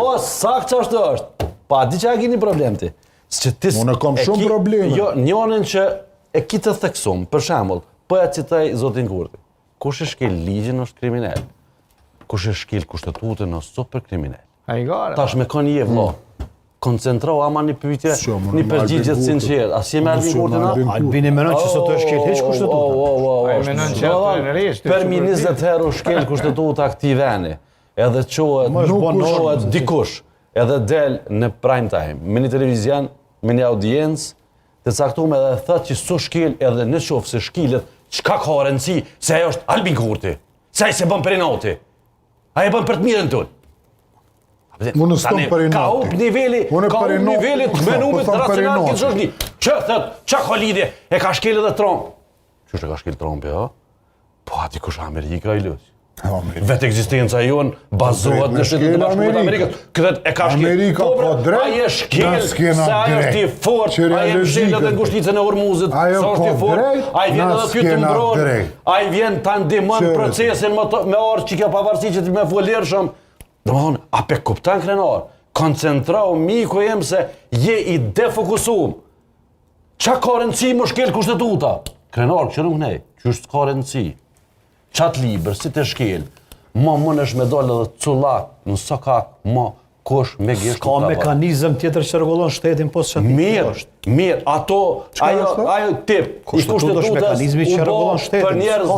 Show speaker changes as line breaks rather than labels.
O, sakt që është. Pa, di që a kini problem ti.
Unë kam shumë probleme.
Jo, njonën që e ki të theksum, për shembull, po e citaj zotin Kurti. Kush e shkel ligjin është kriminal. Kush e shkel kushtetutën është super kriminal. Tash me kon je vëlla. Koncentrou ama një pyetje, një përgjigje të sinqertë. A si me Albin Kurtin?
Albini menon që sot është shkel hiç kushtetuta.
Ai menon që autorenerisht.
Per 20 herë u shkel kushtetuta këtij veni. Edhe quhet dikush, edhe del në prime time, me një televizion, me një audiencë, të caktuar edhe thotë që su shkel edhe në qoftë se shkilet, çka ka rëndësi se ajo është Albin Kurti. Se ai se bën për inoti. Ai e bën për të mirën tonë.
Unë s'kom për inoti.
Ka up niveli të menumit racional këtë shoshni. Që thot, çka ka lidhje? E ka shkel edhe Trump. Çu e ka shkel Trumpi, ha? Po aty kush Amerika i lësh. Vetë ekzistenca jon bazohet në Shtetet e Bashkuara të Amerikës. Këtë e ka shkel.
Amerika po drejt.
Ai është shkel. Sa është i fortë, ai e mbështet edhe ngushticën e Hormuzit. Sa është i fortë, ai vjen edhe ty të mbron. Ai vjen ta ndihmon procesin me orë që kjo pavarësi që ti më folërshëm. Domthon, a pe kupton krenar? Koncentrau miku jem se je i defokusuar. Çka ka rëndësi më shkel kushtetuta? Krenar, që nuk nej, që është ka rëndësi. Qatë liber, si të shkel, ma mënesh me dole dhe cullak, në sokak, ma kosh me gjesht.
Ka mekanizëm tjetër që rregullon shtetin, po së
Mirë, ato, ajo tip, i kushtetutës,
mekanizmi që rregullon shtetin.
Për njerëz